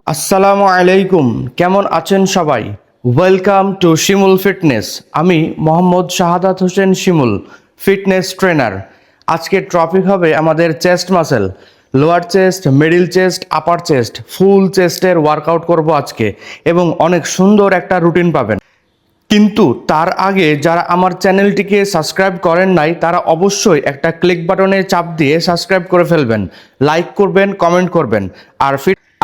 আসসালামু আলাইকুম, কেমন আছেন সবাই? Welcome to Shimul fitness. আমি মোহাম্মদ শাহাদাত হোসেন শিমুল, ফিটনেস ট্রেনার। আজকের টপিক হবে আমাদের chest muscle, lower chest, middle chest, upper chest, full চেস্টের ওয়ার্কআউট করব আজকে এবং অনেক সুন্দর একটা রুটিন পাবেন। কিন্তু তার আগে যারা আমার চ্যানেলটিকে সাবস্ক্রাইব করেন নাই তারা অবশ্যই একটা ক্লিক বাটনে চাপ দিয়ে সাবস্ক্রাইব করে ফেলবেন, লাইক করবেন, কমেন্ট করবেন।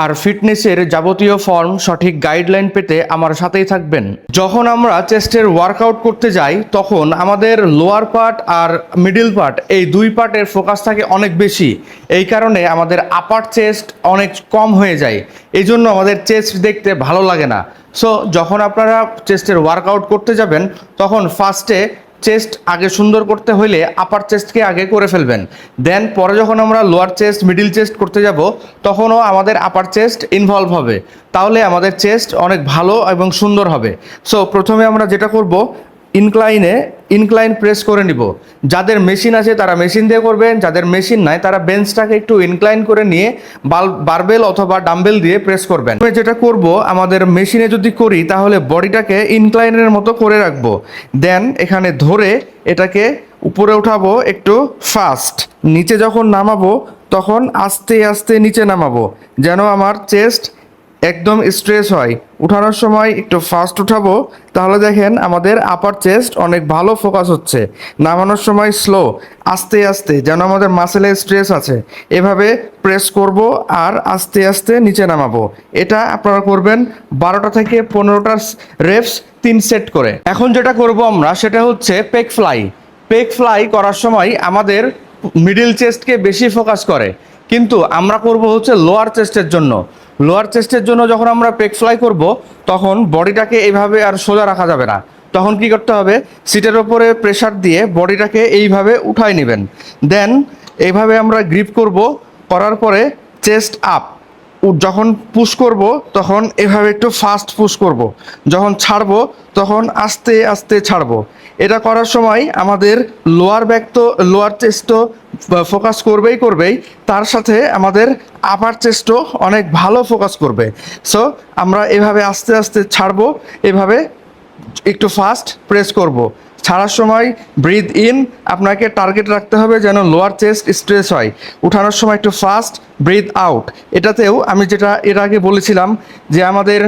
আর ফিটনেসের যাবতীয় ফর্ম সঠিক গাইডলাইন পেতে আমার সাথেই থাকবেন। যখন আমরা চেস্টের ওয়ার্কআউট করতে যাই তখন আমাদের লোয়ার পার্ট আর মিডল পার্ট, এই দুই পার্টের ফোকাস থাকে অনেক বেশি। এই কারণে আমাদের আপার চেস্ট অনেক কম হয়ে যায়, এই জন্য আমাদের চেস্ট দেখতে ভালো লাগে না। সো যখন আপনারা চেস্টের ওয়ার্কআউট করতে যাবেন তখন ফার্স্টে চেস্ট আগে সুন্দর করতে হইলে আপার চেস্টকে আগে করে ফেলবেন। দেন পরে যখন আমরা লোয়ার চেস্ট, মিডল চেস্ট করতে যাব তখনও আমাদের আপার চেস্ট ইনভলভ হবে, তাহলে আমাদের চেস্ট অনেক ভালো এবং সুন্দর হবে। সো প্রথমে আমরা যেটা করব, ইনক্লাইন প্রেস করে নিব। যাদের মেশিন আছে তারা মেশিন দিয়ে করবেন, যাদের মেশিন নাই তারা বেঞ্চটাকে একটু ইনক্লাইন করে নিয়ে বারবেল অথবা ডাম্বেল দিয়ে প্রেস করবেন। যেটা করব, আমাদের মেশিনে যদি করি তাহলে বডিটাকে ইনক্লাইনের মতো করে রাখবো। দেন এখানে ধরে এটাকে উপরে উঠাবো একটু ফাস্ট, নিচে যখন নামাবো তখন আস্তে আস্তে নিচে নামাবো, যেন আমার চেস্ট একদম স্ট্রেচ হয়। উঠানোর সময় একটু ফাস্ট উঠাবো, তাহলে দেখেন আমাদের আপার চেস্ট অনেক ভালো ফোকাস হচ্ছে। নামানোর সময় স্লো, আস্তে আস্তে, যেন আমাদের মাসেলে স্ট্রেস আছে। এভাবে প্রেস করব আর আস্তে আস্তে নিচে নামাবো। এটা আপনারা করবেন 12টা থেকে 15টা রেপস 3 সেট করে। এখন যেটা করব আমরা সেটা হচ্ছে পেক ফ্লাই। পেক ফ্লাই করার সময় আমাদের মিডল চেস্টকে বেশি ফোকাস করে, কিন্তু আমরা করব হচ্ছে লোয়ার চেস্টের জন্য। লোয়ার চেস্টের জন্য যখন আমরা পেক ফ্লাই করব তখন বডিটাকে এইভাবে আর সোজা রাখা যাবে না। তখন কি করতে হবে, সিটের ওপরে প্রেসার দিয়ে বডিটাকে এইভাবে উঠাই নেবেন। দেন এইভাবে আমরা গ্রিপ করব, করার পরে চেস্ট আপ। যখন পুশ করব তখন এভাবে একটু ফাস্ট পুশ করব, যখন ছাড়বো তখন আস্তে আস্তে ছাড়বো। এটা করার সময় আমাদের লোয়ার ব্যাক তো, লোয়ার চেস্ট তো ফোকাস করবেই, তার সাথে আমাদের আপার চেস্টও অনেক ভালো ফোকাস করবে। সো আমরা এভাবে আস্তে আস্তে ছাড়বো, এভাবে একটু ফাস্ট প্রেস করব। ছাড়ার সময় ব্রিথ ইন, আপনাকে টার্গেট রাখতে হবে যেন লোয়ার চেস্ট স্ট্রেচ হয়। উঠানোর সময় একটু ফাস্ট ব্রিথ আউট। এটাতেও আমি যেটা এর আগে বলেছিলাম যে আমাদের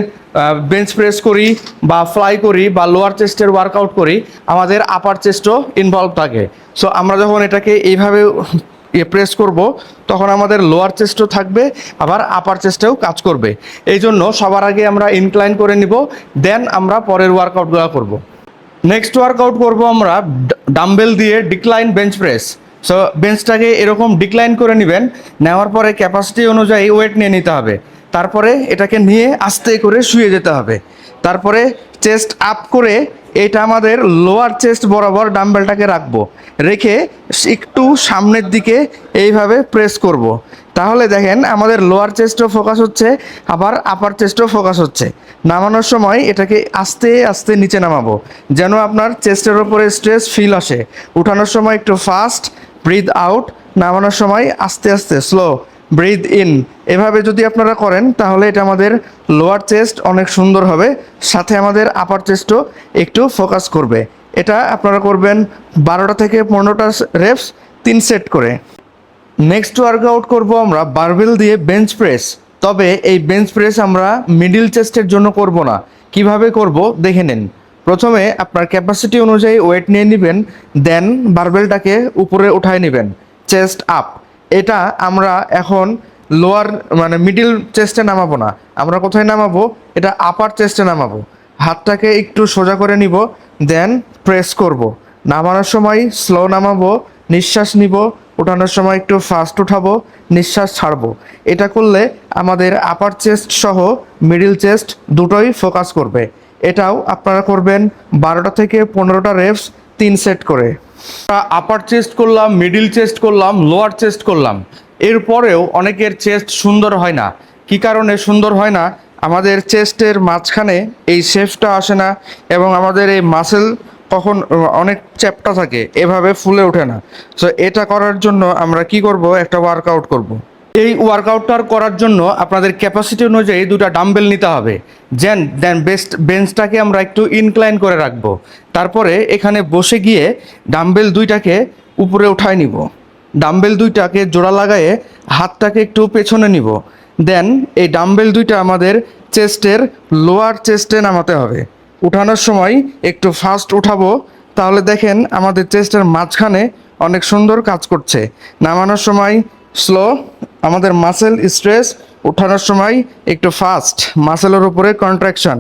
বেঞ্চ প্রেস করি বা ফ্লাই করি বা লোয়ার চেস্টের ওয়ার্কআউট করি, আমাদের আপার চেস্টও ইনভলভ থাকে। সো আমরা যখন এটাকে এইভাবে প্রেস করব তখন আমাদের লোয়ার চেস্টও থাকবে, আবার আপার চেস্টেও কাজ করবে। এই জন্য সবার আগে আমরা ইনক্লাইন করে নিব, দেন আমরা পরের ওয়ার্কআউটগুলো করব। নেক্সট ওয়ার্কআউট করব আমরা ডাম্বেল দিয়ে ডিক্লাইন বেঞ্চ প্রেস। সো বেঞ্চটাকে এরকম ডিক্লাইন করে নেবেন, নেওয়ার পরে ক্যাপাসিটি অনুযায়ী ওয়েট নিয়ে নিতে হবে। তারপরে এটাকে নিয়ে আস্তে করে শুয়ে যেতে হবে। তারপরে চেস্ট আপ করে এটা আমাদের লোয়ার চেস্ট বরাবর ডাম্বেলটাকে রাখবো, রেখে একটু সামনের দিকে এইভাবে প্রেস করব। তাহলে দেখেন আমাদের লোয়ার চেস্টও ফোকাস হচ্ছে, আবার আপার চেস্টও ফোকাস হচ্ছে। নামানোর সময় এটাকে আস্তে আস্তে নিচে নামাবো, যেন আপনার চেস্টের ওপরে স্ট্রেস ফিল আসে। উঠানোর সময় একটু ফাস্ট ব্রিথ আউট, নামানোর সময় আস্তে আস্তে স্লো ব্রিথ ইন। এভাবে যদি আপনারা করেন তাহলে এটা আমাদের লোয়ার চেস্ট অনেক সুন্দর হবে, সাথে আমাদের আপার চেস্টও একটু ফোকাস করবে। এটা আপনারা করবেন 12টা থেকে 15টা রেপস 3 সেট করে। নেক্সট ওয়ার্কআউট করব আমরা বারবেল দিয়ে বেঞ্চ প্রেস। তবে এই বেঞ্চ প্রেস আমরা মিডল চেস্টের জন্য করব না। কিভাবে করব দেখে নিন। প্রথমে আপনার ক্যাপাসিটি অনুযায়ী ওয়েট নিয়ে নেবেন, দেন বারবেলটাকে উপরে উঠায় নেবেন, চেস্ট আপ। এটা আমরা এখন লোয়ার মানে মিডল চেস্টে নামাবো না, আমরা কোথায় নামাবো, এটা আপার চেস্টে নামাবো। হাতটাকে একটু সোজা করে নিব, দেন প্রেস করব। নামানোর সময় স্লো নামাবো, নিঃশ্বাস নিব। উঠানোর সময় একটু ফাস্ট উঠাবো, নিঃশ্বাস ছাড়বো। এটা করলে আমাদের আপার চেস্ট সহ মিডল চেস্ট দুটোই ফোকাস করবে। এটাও আপনারা করবেন 12টা থেকে 15টা রেপস 3 সেট করে। আপার চেস্ট করলাম, মিডল চেস্ট করলাম, লোয়ার চেস্ট করলাম। এরপরেও অনেকের চেস্ট সুন্দর হয় না। কি কারণে সুন্দর হয় না, আমাদের চেস্টের মাঝখানে এই শেপটা আসে না, এবং আমাদের এই মাসেল কখন অনেক চ্যাপ্টা থাকে, এভাবে ফুলে ওঠে না। সো এটা করার জন্য আমরা কি করব, একটা ওয়ার্কআউট করব। এই ওয়ার্কআউটটা করার জন্য আপনাদের ক্যাপাসিটি অনুযায়ী দুটো ডাম্বেল নিতে হবে। দেন বেঞ্চটাকে আমরা একটু ইনক্লাইন করে রাখবো। তারপরে এখানে বসে গিয়ে ডাম্বেল দুইটাকে উপরে উঠায় নিব। ডাম্বেল দুইটাকে জোড়া লাগায়ে হাতটাকে একটু পেছনে নিব। দেন এই ডাম্বেল দুইটা আমাদের চেস্টের লোয়ার চেস্টে নামাতে হবে। উঠানোর সময় একটু ফাস্ট উঠাবো, তাহলে দেখেন আমাদের চেস্টের মাঝখানে অনেক সুন্দর কাজ করছে। নামানোর সময় স্লো, আমাদের মাসেল স্ট্রেস। উঠানোর সময় একটু ফাস্ট, মাসেলের উপরে কন্ট্রাকশন।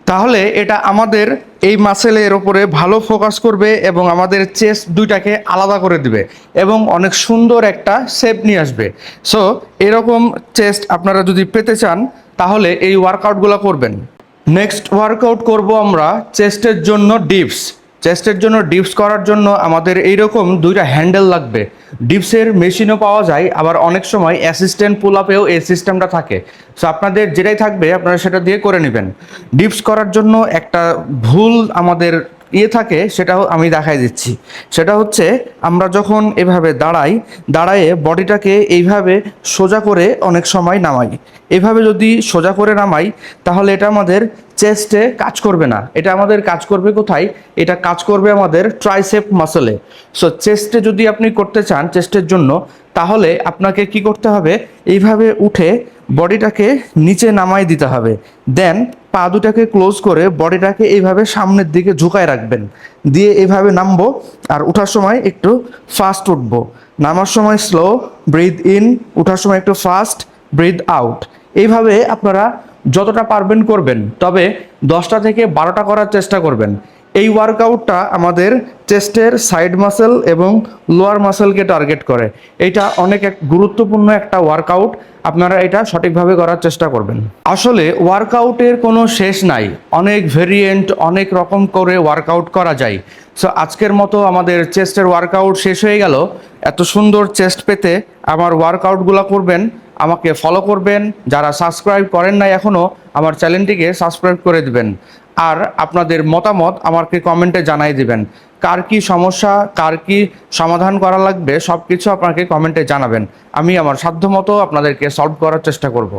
তাহলে এটা আমাদের এই মাসেলের ওপরে ভালো ফোকাস করবে এবং আমাদের চেস্ট দুইটাকে আলাদা করে দিবে এবং অনেক সুন্দর একটা শেপ নিয়ে আসবে। সো এরকম চেস্ট আপনারা যদি পেতে চান তাহলে এই ওয়ার্কআউটগুলো করবেন। নেক্সট ওয়ার্কআউট করব আমরা চেস্টের জন্য ডিপস। চেস্টের জন্য ডিপস করার জন্য আমাদের এইরকম দুইটা হ্যান্ডেল লাগবে। ডিপসের মেশিনও পাওয়া যায়, আবার অনেক সময় অ্যাসিস্ট্যান্ট পুল আপেও এই সিস্টেমটা থাকে। সো আপনাদের যেটাই থাকবে আপনারা সেটা দিয়ে করে নেবেন। ডিপস করার জন্য একটা ভুল আমাদের থাকে, সেটাও আমি দেখাই দিচ্ছি। সেটা হচ্ছে আমরা যখন এভাবে দাঁড়ায়ে বডিটাকে এইভাবে সোজা করে অনেক সময় নামাই। এভাবে যদি সোজা করে নামাই তাহলে এটা আমাদের চেস্টে কাজ করবে না। এটা আমাদের কাজ করবে কোথায়? এটা কাজ করবে আমাদের ট্রাইসেপ মাসলে। সো চেস্টে যদি আপনি করতে চান চেস্টের জন্য, তাহলে আপনাকে কি করতে হবে? এইভাবে উঠে বডিটাকে নিচে নামাই দিতে হবে। দেন পা দুটাকে ক্লোজ করে বডিটাকে এইভাবে সামনের দিকে ঝুঁকায় রাখবেন। দিয়ে এইভাবে নামবো, আর ওঠার সময় একটু ফাস্ট উঠবো। নামার সময় স্লো, ব্রিথ ইন। ওঠার সময় একটু ফাস্ট, ব্রিথ আউট। এইভাবে আপনারা যতটা পারবেন করবেন, তবে 10টা থেকে 12টা করার চেষ্টা করবেন। এই ওয়ার্কআউটটা আমাদের চেস্টের সাইড মাসেল এবং লোয়ার মাসেলকে টার্গেট করে। এটা অনেক গুরুত্বপূর্ণ একটা ওয়ার্কআউট, আপনারা এটা সঠিকভাবে করার চেষ্টা করবেন। আসলে ওয়ার্কআউটের কোনো শেষ নাই, অনেক ভেরিয়েন্ট, অনেক রকম করে ওয়ার্কআউট করা যায়। সো আজকের মতো আমাদের চেস্টের ওয়ার্কআউট শেষ হয়ে গেল। এত সুন্দর চেস্ট পেতে আমার ওয়ার্কআউটগুলো করবেন, আমাকে ফলো করবেন। যারা সাবস্ক্রাইব করেন নাই এখনও, আমার চ্যানেলটিকে সাবস্ক্রাইব করে দিবেন। আর আপনাদের মতামত আমাকে কমেন্টে জানাই দিবেন। কার কি সমস্যা, কার কি সমাধান করা লাগবে, সব কিছু আপনাকে কমেন্টে জানাবেন। আমি আমার সাধ্যমতো আপনাদেরকে সলভ করার চেষ্টা করব।